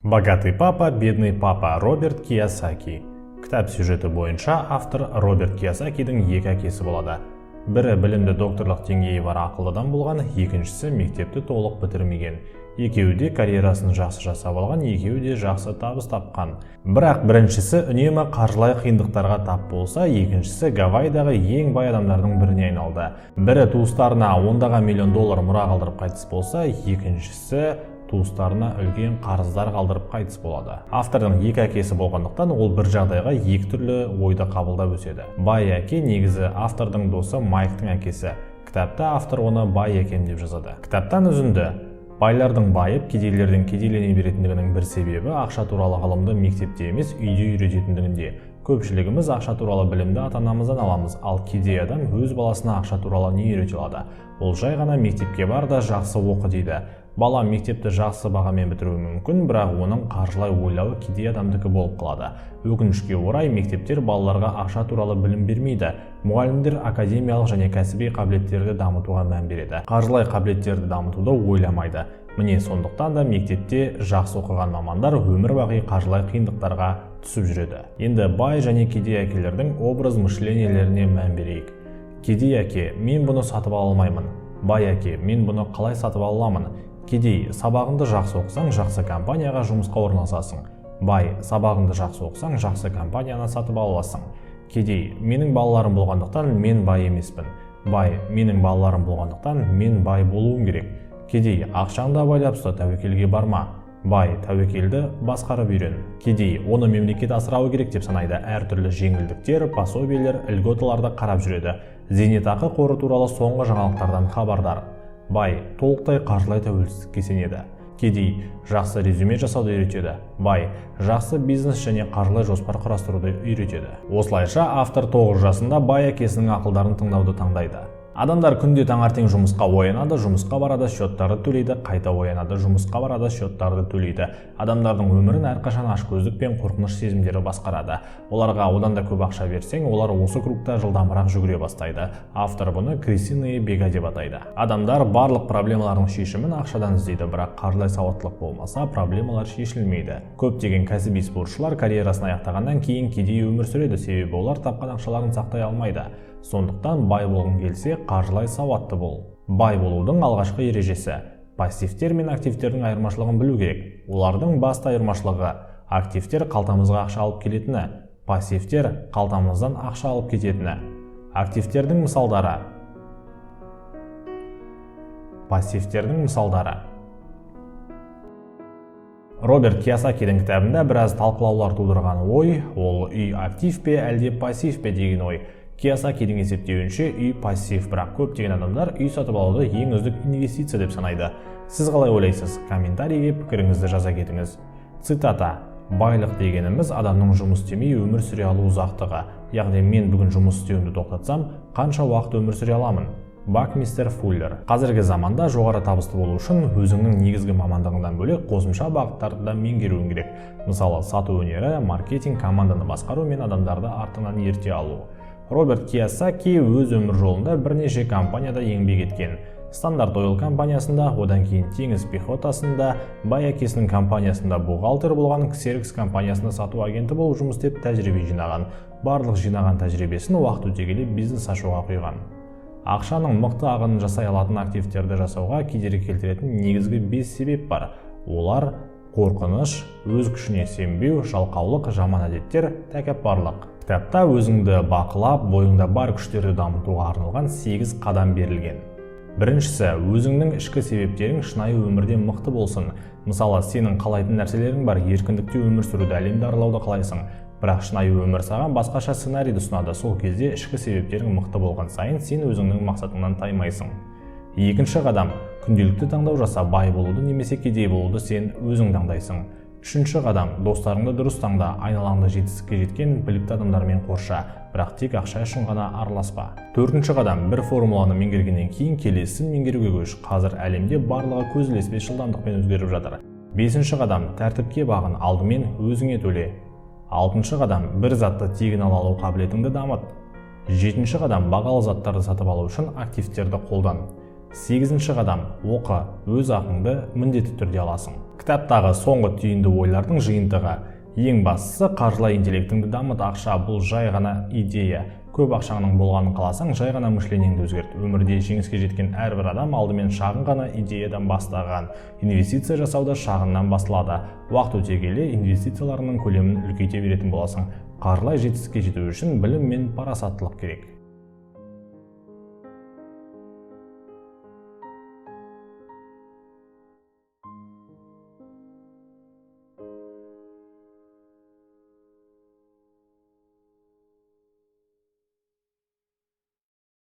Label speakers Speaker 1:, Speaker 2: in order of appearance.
Speaker 1: Богатый папа, бедный папа. Роберт Кийосаки. Кітап сюжеті бойынша автор Роберт Кийосакидің екі әкесі болады. Бірі білімді докторлық деңгейі бар ақылдыдан болған, екіншісі мектепті толық бітірмеген. Екеуі де карьерасын жақсы жасап алған, екеуі де жақсы табыс тапқан. Бірақ біріншісі үнемі қаржылай қиындықтарға тап болса, екіншісі Гавайдағы ең бай адамдардың біріне айналды. Бірі туыстарына $10 миллион мұра қалдырып қайтыс болса, екіншісі туыстарына үлкен қарыздар қалдырып қайтыс болады. Автордың екі әкесі болғандықтан ол бір жағдайға екі түрлі ойды қабылдап өседі. Бай әке негізі автордың досы Майктың әкесі. Кітапта автор оны бай әкем деп жазады. Кітаптан үзінді. Байлардың байып, кедейлердің кедейлене беретіндігінің бір себебі ақша туралы ғылымды мектепте емес, үйде үйрететіндігінде. Көпшілігіміз ақша туралы білімді ата-анамыздан аламыз, ал кедей адам өз баласына ақша туралы не үйрете алады? Ол жай ғана мектепке бар да жақсы оқы дейді. Бала мектепті жақсы бағамен бітіруі мүмкін, бірақ оның қаржылай ойлауы кедей адамдікі болып қалады. Өкінішке орай мектептер балаларға ақша туралы білім бермейді. Мұғалімдер академиялық және кәсіби қабілеттерді дамытуға мән береді. Қаржылай қабілеттерді дамытуды ойламайды. Міне сондықтан да мектепте жақсы оқыған мамандар өмір бақи қаржылай қиындықтарға түсіп жүреді. Енді бай және кедей әкелердің образ мышлениелеріне мән берейік. Кедей әке, мен бұны сатып ала алмаймын. Бай әке, мен бұны қалай сатып ала аламын? Кедей, сабағыңды жақсы оқысаң, жақсы компанияға жұмысқа орналасасың. Бай, сабағыңды жақсы оқысаң, жақсы компанияны сатып аласың. Кедей, менің балаларым болғандықтан мен бай емеспін. Бай, менің балаларым болғандықтан мен бай болуым керек. Кедей, ақшаңды абайлап ұста, тәуекелге барма. Бай, тәуекелді басқарып үйрен. Кедей, оны мемлекет асырауы керек деп санайды. Әртүрлі жеңілдіктер, пособиелер, льготаларды қарап жүреді. Зейнетақы қоры туралы соңғы жаңалықтардан хабардар. Бай, толықтай қаржылай тәуелсіздікке сенеді. Кедей, жақсы резюме жасауды үйретеді. Бай, жақсы бизнес және қаржылай жоспар құрастыруды үйретеді. Осылайша автор 9 жасында бай әкесінің ақылдарын тыңдауды таңдайды. Адамдар күнде таңертең жұмысқа оянады, жұмысқа барады, счеттарды төлейді, қайта оянады, жұмысқа барады, счеттарды төлейді. Адамдардың өмірін әрқашан ашкөздік пен қорқыныш сезімдері басқарады. Оларға одан да көп ақша берсең, олар осы кругта жылдамырақ жүгіре бастайды. Автор бұны крысиные бега деп атайды. Адамдар барлық проблемалардың шешімін ақшадан іздейді, бірақ қаржылай сауаттылық болмаса, проблемалар шешілмейді. Көптеген кәсіби спортшылар карьерасын аяқтағаннан кейін кедей өмір сүреді, себебі олар тапқан ақшаларын сақтай алмайды. Сондықтан бай болғың келсе, қаржылай сауатты бол. Бай болудың алғашқы ережесі. Пассивтер мен активтердің айырмашылығын білу керек. Олардың басты айырмашылығы: активтер қалтамызға ақша алып келетіні, пассивтер қалтамыздан ақша алып кететіні. Активтердің мысалдары. Пассивтердің мысалдары. Роберт Кийосакидің кітабында біраз талқылаулар тудырған ой, ол үй актив пе әлде пассив пе деген ой. Кийосакидің есептеуінше үй пассив, бірақ көптеген адамдар үй сатып алуды ең үздік инвестиция деп санайды. Сіз қалай ойлайсыз? Комментарийге пікіріңізді жаза кетіңіз. Цитата: байлық дегеніміз адамның жұмыс істемей өмір сүре алу ұзақтығы. Яғни мен бүгін жұмыс істеуімді тоқтатсам, қанша уақыт өмір сүре аламын? Бакмистер Фуллер. Қазіргі заманда жоғары табысты болу үшін өзіңнің негізгі мамандығыңдан бөлек қосымша бағыттарды да меңгеруің керек. Мысалы, сату өнері, маркетинг, команданы басқару мен адамдарды артынан ерте алу. Роберт Кийосаки өз өмір жолында бірнеше компанияда еңбек еткен. Стандарт Ойл компаниясында, одан кейін теңіз пехотасында, бай әкесінің компаниясында бухгалтер болған, Xerox компаниясында сату агенті болып жұмыс істеп тәжірибе жинаған. Барлық жинаған тәжірибесін уақыт өте келе бизнес ашуға құйған. Ақшаның мықты ағынын жасай алатын активтерді жасауға кедергі келтіретін негізгі 5 себеп бар. Олар: қорқыныш, өз күшіне сенбеу, жалқаулық, жаман әдеттер, тәкаппарлық. Кітапта өзіңді бақылап, бойыңда бар күштерді дамытуға арналған 8 қадам берілген. Біріншісі, өзіңнің ішкі себептерің шынайы өмірде мықты болсын. Мысалы, сенің қалайтын нәрселерің бар, еркіндікте өмір сүруді, әлемді аралауды қалайсың. Бірақ шынайы өмір саған басқаша сценарийді ұсынады. Сол кезде ішкі себептерің мықты болған сайын сен өзіңнің мақсатыңнан таймайсың. Екінші қадам, күнделікті таңдау жаса. Бай болуды немесе кедей болуды сен өзің таңдайсың. Үшінші қадам, достарыңды дұрыс таңда, айналаңда жетістікке жеткен білікті адамдармен қорша, бірақ тек ақша үшін ғана араласпа. Төртінші қадам, бір формуланы меңгергеннен кейін келесісін меңгеруге көш. Қазір әлемде барлығы көз ілеспес жылдамдықпен өзгеріп жатыр. Бесінші қадам, тәртіпке бағын, алдымен өзіңе төле. Алтыншы қадам, бір затты тегін ала алу қабілетіңді дамыт. Жетінші қадам, бағалы заттарды сатып алу үшін активтерді қолдан. 8-ші қадам: оқы, өз ақыңды міндетті түрде аласың. Кітаптағы соңғы түйінді ойлардың жиынтығы. Ең бастысы, қаржылай интеллектіңді дамыт. Ақша бұл жай ғана идея. Көп ақшаңның болғанын қаласаң, жай ғана мышленеңді өзгерт. Өмірде жеңіске жеткен әрбір адам алдымен шағын ғана идеядан бастаған. Инвестиция жасауда шағыннан басталады. Уақыт өте келе инвестицияларының көлемін үлкейте беретін боласың. Қаржылай жетістікке жету үшін білім мен парасаттылық керек.